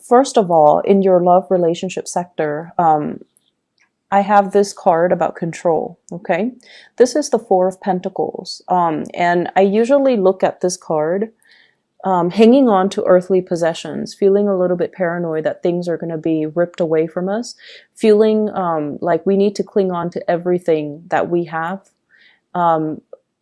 First of all, in your love relationship sector, I have this card about control. Okay. This is the Four of Pentacles. And I usually look at this card, hanging on to earthly possessions, feeling a little bit paranoid that things are going to be ripped away from us, feeling like we need to cling on to everything that we have. Um,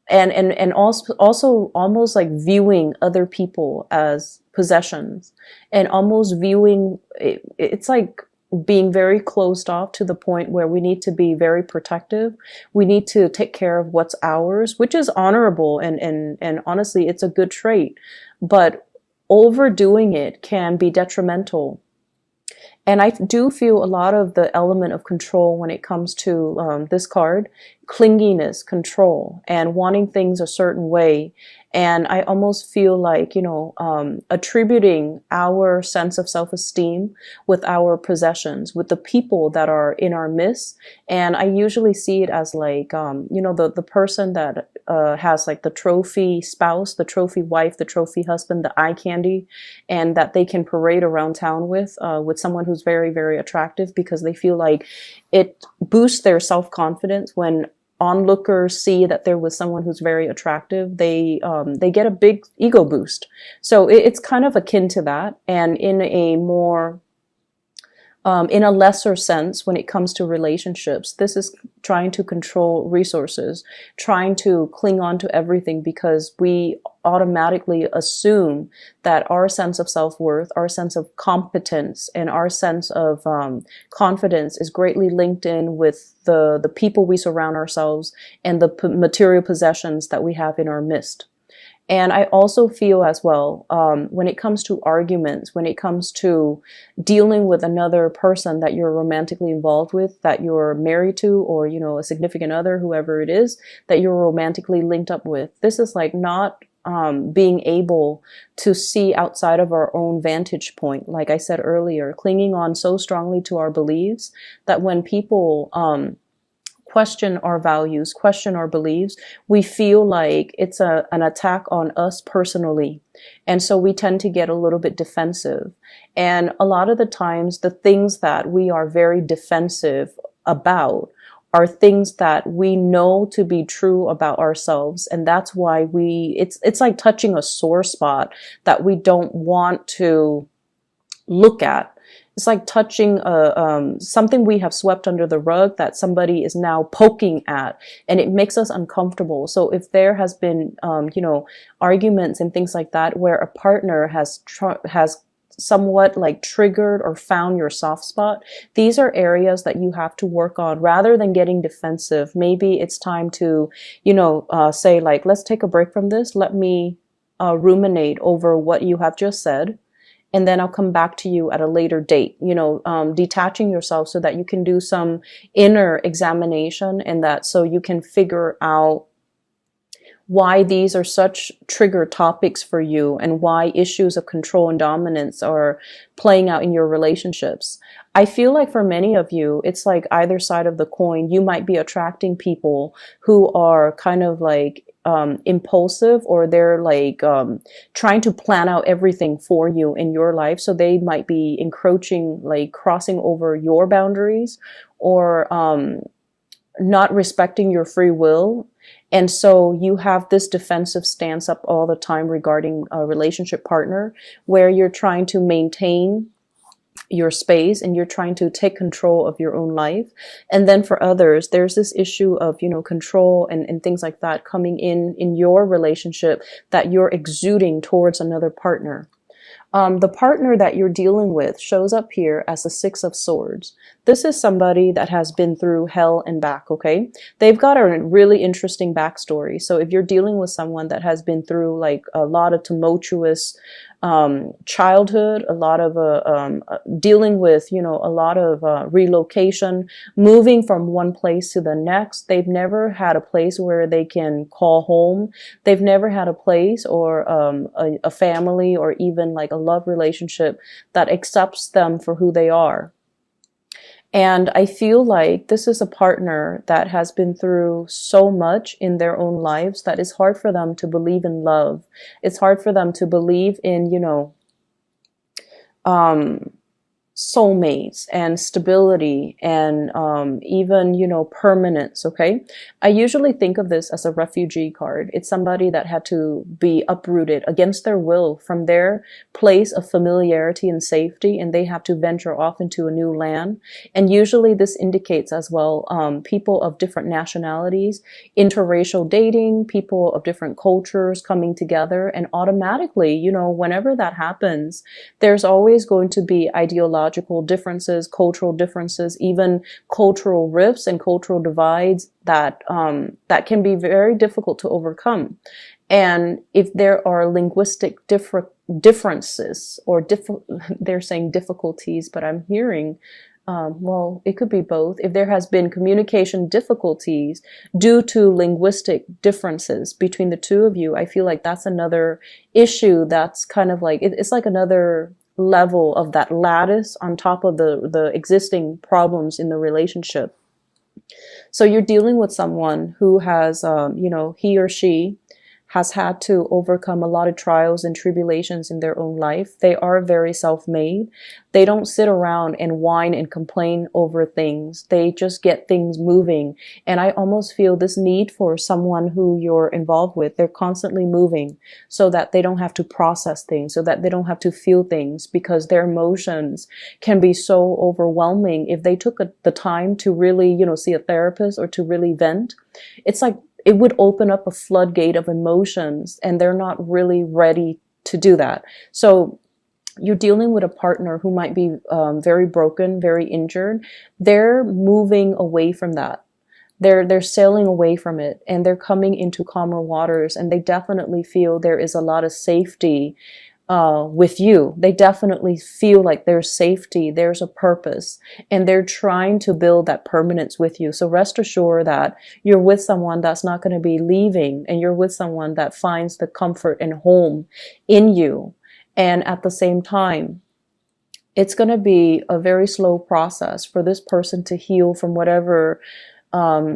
and also almost like viewing other people as possessions, and almost viewing it's like being very closed off to the point where we need to be very protective. We need to take care of what's ours, which is honorable, and honestly, it's a good trait. But overdoing it can be detrimental. And I do feel a lot of the element of control when it comes to this card, clinginess, control, and wanting things a certain way. And I almost feel like, attributing our sense of self-esteem with our possessions, with the people that are in our midst. And I usually see it as like, the person that has like the trophy spouse, the trophy wife, the trophy husband, the eye candy, and that they can parade around town with someone who's very, very attractive, because they feel like it boosts their self-confidence when onlookers see that there was someone who's very attractive. They get a big ego boost. So it's kind of akin to that, and in a more in a lesser sense, when it comes to relationships, this is trying to control resources, trying to cling on to everything, because we automatically assume that our sense of self-worth, our sense of competence, and our sense of confidence is greatly linked in with the people we surround ourselves and the material possessions that we have in our midst. And I also feel as well, when it comes to arguments, when it comes to dealing with another person that you're romantically involved with, that you're married to, or, a significant other, whoever it is, that you're romantically linked up with, this is like not being able to see outside of our own vantage point. Like I said earlier, clinging on so strongly to our beliefs that when people question our values, question our beliefs, we feel like it's an attack on us personally. And so we tend to get a little bit defensive. And a lot of the times, the things that we are very defensive about are things that we know to be true about ourselves. And that's why it's like touching a sore spot that we don't want to look at. It's like touching something we have swept under the rug that somebody is now poking at, and it makes us uncomfortable. So if there has been, arguments and things like that, where a partner has somewhat like triggered or found your soft spot, these are areas that you have to work on. Rather than getting defensive, maybe it's time to, say like, let's take a break from this. Let me ruminate over what you have just said, and then I'll come back to you at a later date, detaching yourself so that you can do some inner examination, and that so you can figure out why these are such trigger topics for you, and why issues of control and dominance are playing out in your relationships. I feel like for many of you, it's like either side of the coin. You might be attracting people who are kind of like impulsive, or they're like trying to plan out everything for you in your life. So they might be encroaching, like crossing over your boundaries, or not respecting your free will. And so you have this defensive stance up all the time regarding a relationship partner, where you're trying to maintain your space and you're trying to take control of your own life. And then for others, there's this issue of, control and things like that coming in your relationship that you're exuding towards another partner. The partner that you're dealing with shows up here as the Six of Swords. This is somebody that has been through hell and back, okay? They've got a really interesting backstory. So if you're dealing with someone that has been through like a lot of tumultuous childhood, a lot of dealing with, a lot of relocation, moving from one place to the next. They've never had a place where they can call home. They've never had a place or a family, or even like a love relationship that accepts them for who they are. And I feel like this is a partner that has been through so much in their own lives that it's hard for them to believe in love. It's hard for them to believe in, soulmates and stability and even, permanence. Okay. I usually think of this as a refugee card. It's somebody that had to be uprooted against their will from their place of familiarity and safety, and they have to venture off into a new land. And usually this indicates as well people of different nationalities, interracial dating, people of different cultures coming together. And automatically, whenever that happens, there's always going to be ideological differences, cultural differences, even cultural rifts and cultural divides that can be very difficult to overcome. And if there are linguistic differences or they're saying difficulties, but I'm hearing well, it could be both. If there has been communication difficulties due to linguistic differences between the two of you, I feel like that's another issue that's kind of like, it's like another level of that lattice on top of the existing problems in the relationship. So you're dealing with someone who has, he or she has had to overcome a lot of trials and tribulations in their own life. They are very self-made. They don't sit around and whine and complain over things. They just get things moving. And I almost feel this need for someone who you're involved with. They're constantly moving so that they don't have to process things, so that they don't have to feel things, because their emotions can be so overwhelming. If they took the time to really, see a therapist or to really vent, it's like it would open up a floodgate of emotions, and they're not really ready to do that. So you're dealing with a partner who might be very broken, very injured. They're moving away from that. They're sailing away from it, and they're coming into calmer waters, and they definitely feel there is a lot of safety with you. They definitely feel like there's safety, there's a purpose, and they're trying to build that permanence with you. So rest assured that you're with someone that's not going to be leaving, and you're with someone that finds the comfort and home in you. And at the same time, it's going to be a very slow process for this person to heal from whatever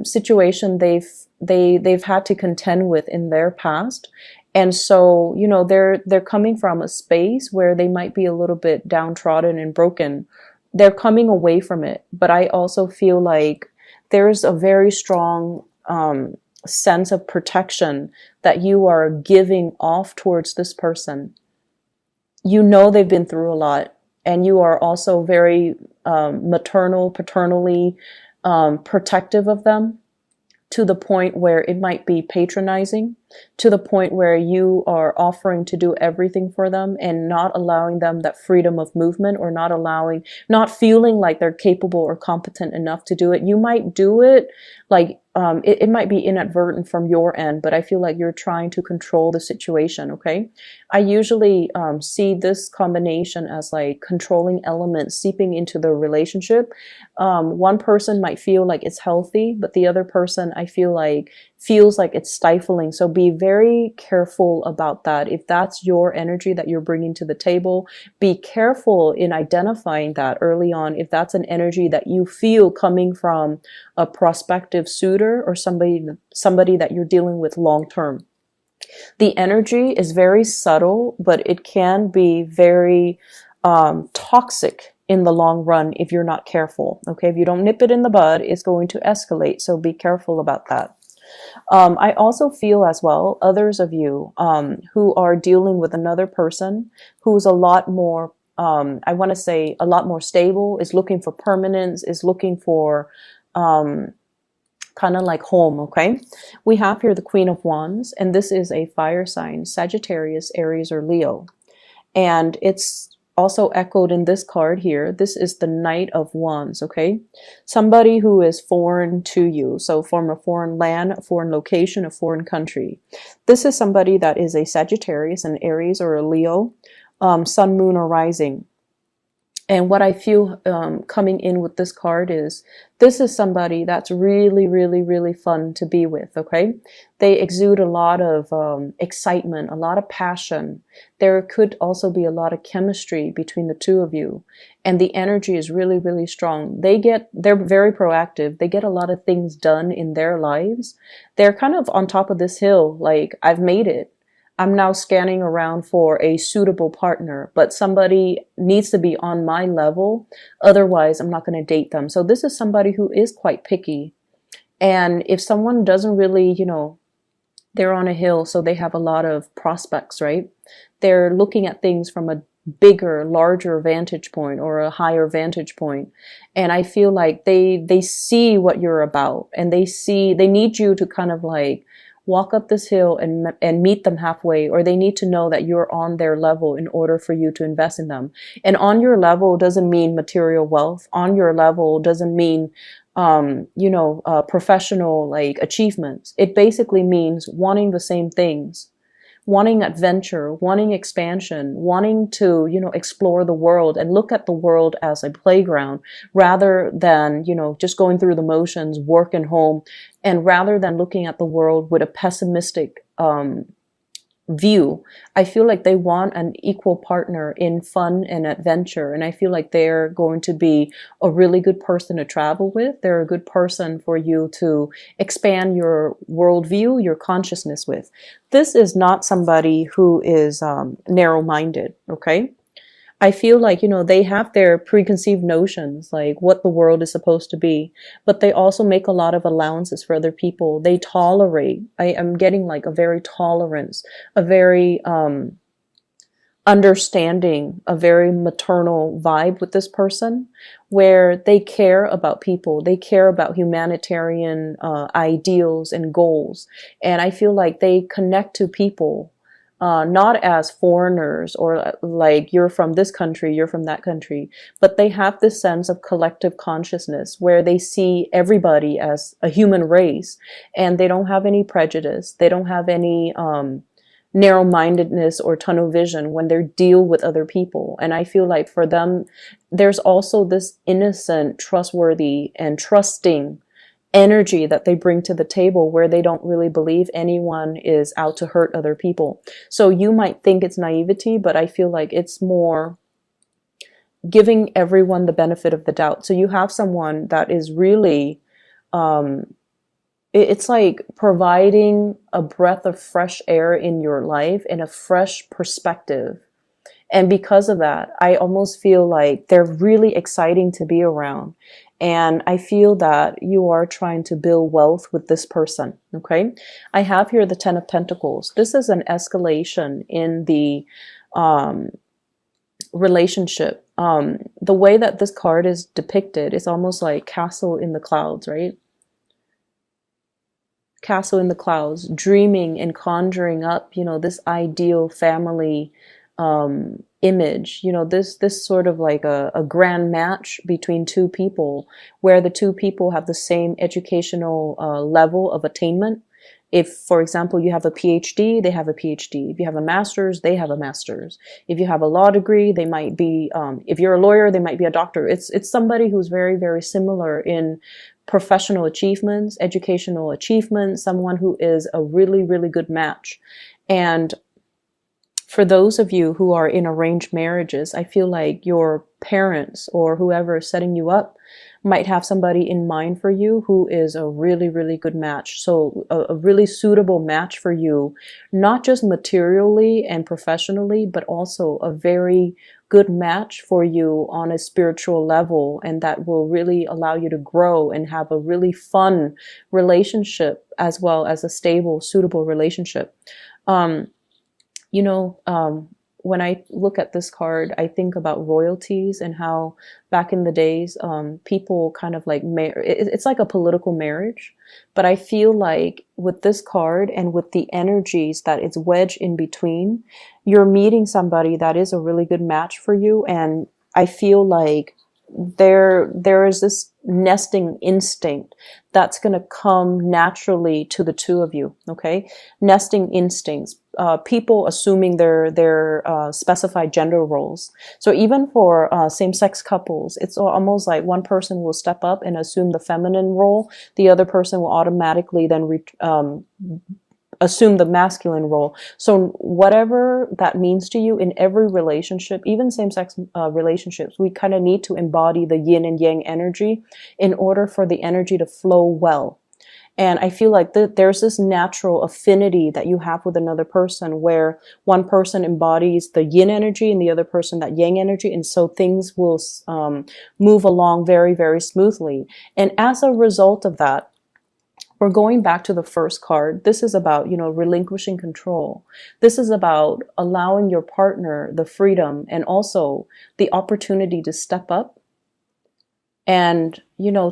situation they've had to contend with in their past. And so, they're coming from a space where they might be a little bit downtrodden and broken. They're coming away from it. But I also feel like there's a very strong sense of protection that you are giving off towards this person. They've been through a lot, and you are also very paternally protective of them, to the point where it might be patronizing, to the point where you are offering to do everything for them and not allowing them that freedom of movement, or not feeling like they're capable or competent enough to do it. You might do it like, it might be inadvertent from your end, but I feel like you're trying to control the situation. Okay. I usually see this combination as like controlling elements seeping into the relationship. One person might feel like it's healthy, but the other person, I feel like, feels like it's stifling. So be very careful about that. If that's your energy that you're bringing to the table, be careful in identifying that early on. If that's an energy that you feel coming from a prospective suitor or somebody that you're dealing with long term. The energy is very subtle, but it can be very toxic in the long run if you're not careful. Okay, if you don't nip it in the bud, it's going to escalate. So be careful about that. I also feel as well, others of you who are dealing with another person who's a lot more, I want to say a lot more stable, is looking for permanence, is looking for kind of like home. Okay, we have here the Queen of Wands, and this is a fire sign, Sagittarius, Aries, or Leo. And it's also echoed in this card here. This is the Knight of Wands. Okay, somebody who is foreign to you, so from a foreign land, a foreign location, a foreign country. This is somebody that is a Sagittarius, an Aries, or a Leo, sun, moon, or rising. And what I feel coming in with this card is, this is somebody that's really, really, really fun to be with, okay? They exude a lot of excitement, a lot of passion. There could also be a lot of chemistry between the two of you. And the energy is really, really strong. They're very proactive. They get a lot of things done in their lives. They're kind of on top of this hill, like, I've made it. I'm now scanning around for a suitable partner, but somebody needs to be on my level. Otherwise, I'm not going to date them. So this is somebody who is quite picky. And if someone doesn't really, they're on a hill, so they have a lot of prospects, right? They're looking at things from a bigger, larger vantage point or a higher vantage point. And I feel like they see what you're about, and they need you to kind of like walk up this hill and meet them halfway, or they need to know that you're on their level in order for you to invest in them. And on your level doesn't mean material wealth. On your level doesn't mean professional like achievements. It basically means wanting the same things, wanting adventure, wanting expansion, wanting to, explore the world and look at the world as a playground rather than, just going through the motions, work and home, and rather than looking at the world with a pessimistic, view. I feel like they want an equal partner in fun and adventure. And I feel like they're going to be a really good person to travel with. They're a good person for you to expand your worldview, your consciousness with. This is not somebody who is narrow-minded, okay? I feel like, they have their preconceived notions, like what the world is supposed to be, but they also make a lot of allowances for other people. They tolerate. I am getting like a very tolerance, a very understanding, a very maternal vibe with this person, where they care about people. They care about humanitarian ideals and goals. And I feel like they connect to people not as foreigners or like you're from this country, you're from that country, but they have this sense of collective consciousness where they see everybody as a human race, and they don't have any prejudice. They don't have any narrow-mindedness or tunnel vision when they deal with other people. And I feel like for them, there's also this innocent, trustworthy, and trusting energy that they bring to the table where they don't really believe anyone is out to hurt other people. So you might think it's naivety, but I feel like it's more giving everyone the benefit of the doubt. So you have someone that is really, it's like providing a breath of fresh air in your life and a fresh perspective. And because of that, I almost feel like they're really exciting to be around. And I feel that you are trying to build wealth with this person, okay? I have here the Ten of Pentacles. This is an escalation in the relationship. The way that this card is depicted is almost like castle in the clouds, right? Castle in the clouds, dreaming and conjuring up, this ideal family image, this sort of like a grand match between two people where the two people have the same educational level of attainment. If, for example, you have a PhD, they have a PhD. If you have a master's, they have a master's. If you have a law degree, they might be, if you're a lawyer, they might be a doctor. It's somebody who's very, very similar in professional achievements, educational achievements, someone who is a really, really good match. And for those of you who are in arranged marriages, I feel like your parents or whoever is setting you up might have somebody in mind for you who is a really, really good match. So a really suitable match for you, not just materially and professionally, but also a very good match for you on a spiritual level, and that will really allow you to grow and have a really fun relationship as well as a stable, suitable relationship. When I look at this card, I think about royalties and how back in the days, people kind of like, it's like a political marriage. But I feel like with this card and with the energies that it's wedged in between, you're meeting somebody that is a really good match for you. And I feel like there is this nesting instinct that's going to come naturally to the two of you. Okay. Nesting instincts, people assuming their specified gender roles. So even for same-sex couples, it's almost like one person will step up and assume the feminine role. The other person will automatically then assume the masculine role. So whatever that means to you in every relationship, even same-sex relationships, we kind of need to embody the yin and yang energy in order for the energy to flow well. And I feel like there's this natural affinity that you have with another person where one person embodies the yin energy and the other person that yang energy. And so things will move along very, very smoothly. And as a result of that, we're going back to the first card. This is about, relinquishing control. This is about allowing your partner the freedom and also the opportunity to step up and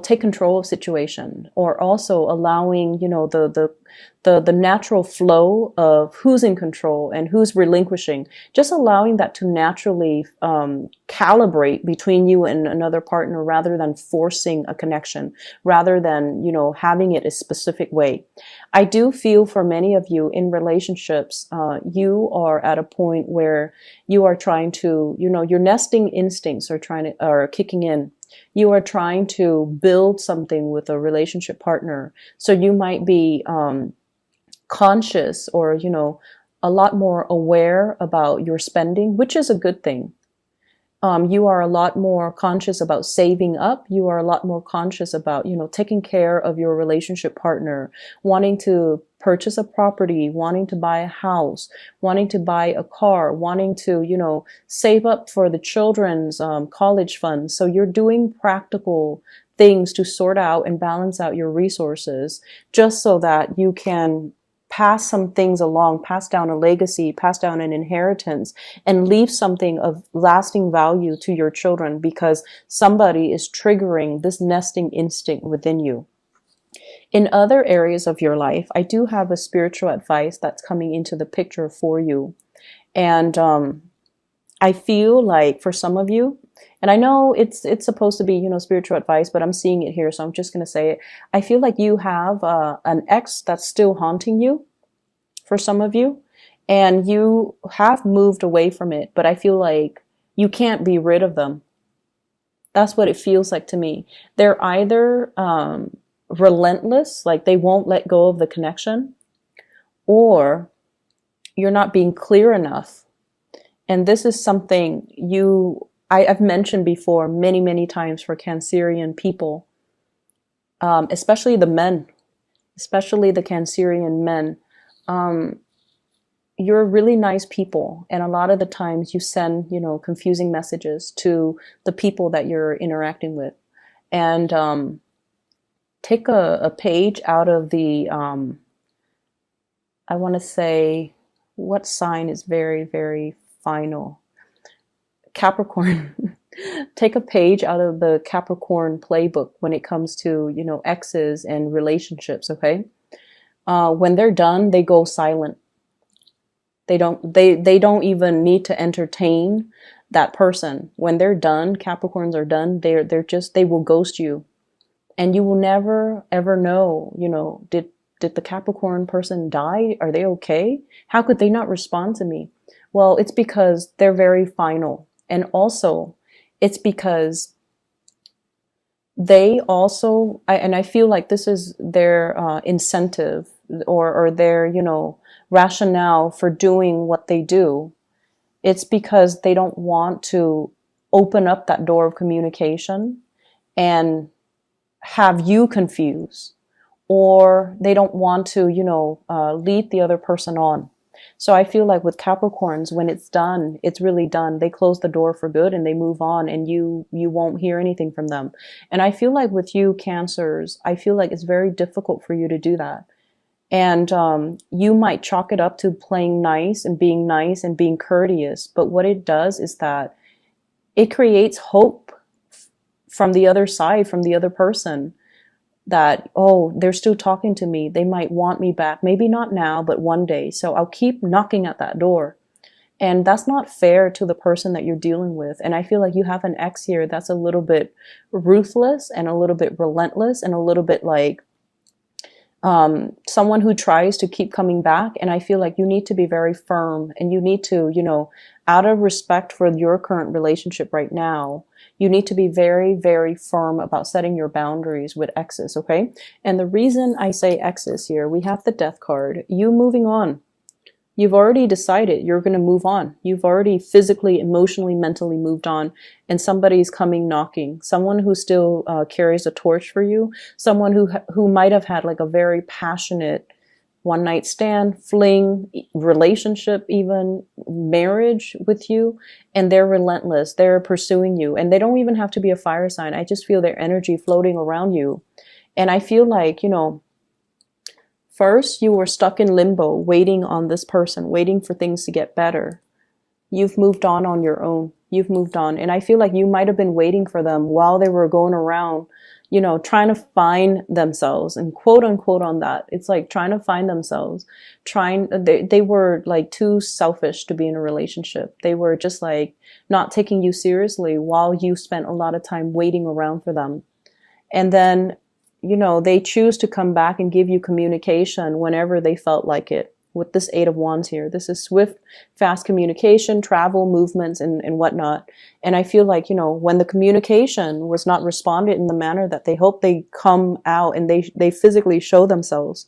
take control of situation, or also allowing the natural flow of who's in control and who's relinquishing, just allowing that to naturally calibrate between you and another partner, rather than forcing a connection, rather than having it a specific way. I do feel for many of you in relationships, you are at a point where you are trying to, your nesting instincts are kicking in. You are trying to build something with a relationship partner. So you might be conscious, or, a lot more aware about your spending, which is a good thing. You are a lot more conscious about saving up. You are a lot more conscious about, taking care of your relationship partner, wanting to purchase a property, wanting to buy a house, wanting to buy a car, wanting to, save up for the children's college funds. So you're doing practical things to sort out and balance out your resources, just so that you can pass some things along, pass down a legacy, pass down an inheritance, and leave something of lasting value to your children, because somebody is triggering this nesting instinct within you. In other areas of your life, I do have a spiritual advice that's coming into the picture for you. And I feel like for some of you, and I know it's supposed to be, spiritual advice, but I'm seeing it here, so I'm just going to say it. I feel like you have an ex that's still haunting you, for some of you, and you have moved away from it, but I feel like you can't be rid of them. That's what it feels like to me. They're either relentless, like they won't let go of the connection, or you're not being clear enough. And this is something I've mentioned before many, many times for Cancerian people, especially the men, especially the Cancerian men. You're really nice people. And a lot of the times you send, confusing messages to the people that you're interacting with. And take a page out of the, I want to say, what sign is very, very final? Capricorn. Take a page out of the Capricorn playbook when it comes to, exes and relationships, okay? When they're done, they go silent. They don't even need to entertain that person. When they're done, Capricorns are done, they will ghost you. And you will never ever know, did the Capricorn person die? Are they okay? How could they not respond to me? Well, it's because they're very final. And also, it's because they also, and I feel like this is their incentive, or their, rationale for doing what they do. It's because they don't want to open up that door of communication and have you confused, or they don't want to, lead the other person on. So I feel like with Capricorns, when it's done, it's really done. They close the door for good and they move on, and you won't hear anything from them. And I feel like with you Cancers, I feel like it's very difficult for you to do that. And you might chalk it up to playing nice and being courteous. But what it does is that it creates hope from the other side, from the other person, that, oh, they're still talking to me. They might want me back. Maybe not now, but one day. So I'll keep knocking at that door. And that's not fair to the person that you're dealing with. And I feel like you have an ex here that's a little bit ruthless and a little bit relentless and a little bit like someone who tries to keep coming back. And I feel like you need to be very firm, and you need to, out of respect for your current relationship right now, you need to be very, very firm about setting your boundaries with exes, okay? And the reason I say exes here, we have the Death card. You moving on. You've already decided you're going to move on. You've already physically, emotionally, mentally moved on, and somebody's coming knocking. Someone who still carries a torch for you. Someone who might have had like a very passionate one night stand, fling, relationship, even marriage with you, and they're relentless. They're pursuing you, and they don't even have to be a fire sign. I just feel their energy floating around you, and I feel like, you know, first, you were stuck in limbo, waiting on this person, waiting for things to get better. You've moved on your own. You've moved on. And I feel like you might have been waiting for them while they were going around, you know, trying to find themselves, and quote unquote on that. It's like trying to find themselves, they were like too selfish to be in a relationship. They were just like not taking you seriously while you spent a lot of time waiting around for them. And then, you know, they choose to come back and give you communication whenever they felt like it. With this Eight of Wands here, this is swift, fast communication, travel, movements, and whatnot. And I feel like, you know, when the communication was not responded in the manner that they hope, they come out and they physically show themselves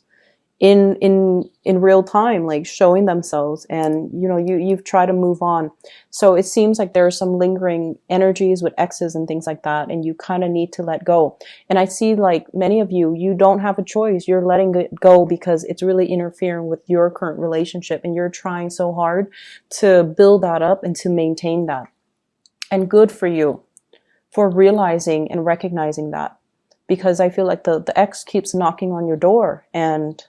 in real time, like showing themselves, and you know, you've tried to move on. So it seems like there are some lingering energies with exes and things like that, and you kind of need to let go. And I see like many of you don't have a choice. You're letting it go because it's really interfering with your current relationship, and you're trying so hard to build that up and to maintain that. And good for you for realizing and recognizing that, because I feel like the ex keeps knocking on your door, and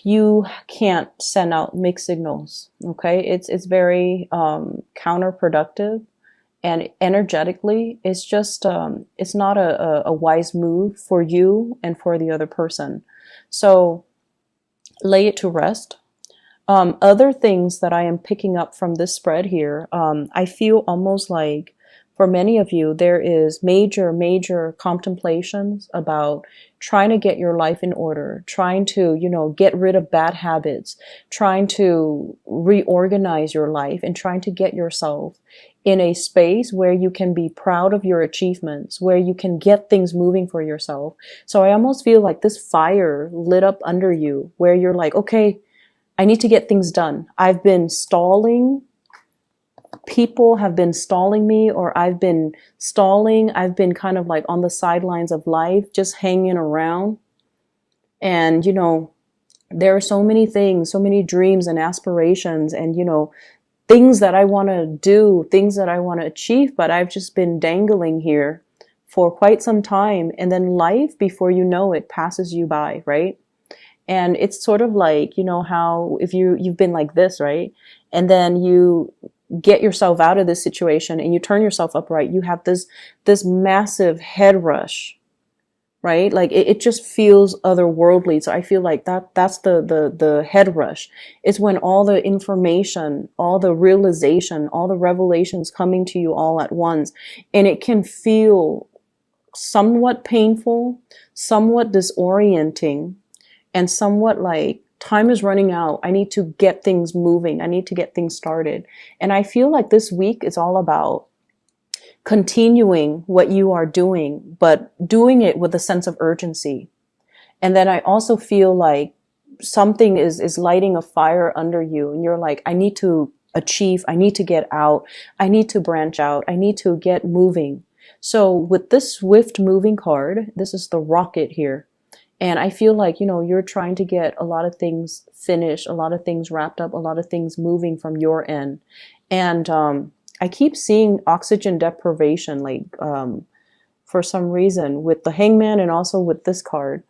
you can't send out mixed signals. Okay, it's very counterproductive, and energetically, it's just it's not a wise move for you and for the other person. So lay it to rest. Other things that I am picking up from this spread here, I feel almost like for many of you, there is major contemplations about trying to get your life in order, trying to, you know, get rid of bad habits, trying to reorganize your life, and trying to get yourself in a space where you can be proud of your achievements, where you can get things moving for yourself. So I almost feel like this fire lit up under you, where you're like, okay, I need to get things done. I've been stalling. People have been stalling me, or I've been stalling. I've been kind of like on the sidelines of life, just hanging around. And, you know, there are so many things, so many dreams and aspirations, and, you know, things that I want to do, things that I want to achieve, but I've just been dangling here for quite some time. And then life, before you know it, passes you by, right? And it's sort of like, you know, how if you've been like this, right? And then you get yourself out of this situation and you turn yourself upright, you have this massive head rush, right? Like it just feels otherworldly. So I feel like that's the head rush. It's when all the information, all the realization, all the revelations coming to you all at once, and it can feel somewhat painful, somewhat disorienting, and somewhat like, time is running out. I need to get things moving. I need to get things started. And I feel like this week is all about continuing what you are doing, but doing it with a sense of urgency. And then I also feel like something is lighting a fire under you, and you're like, I need to achieve. I need to get out. I need to branch out. I need to get moving. So with this swift moving card, this is the rocket here. And I feel like, you know, you're trying to get a lot of things finished, a lot of things wrapped up, a lot of things moving from your end. And I keep seeing oxygen deprivation, like for some reason with the Hangman and also with this card.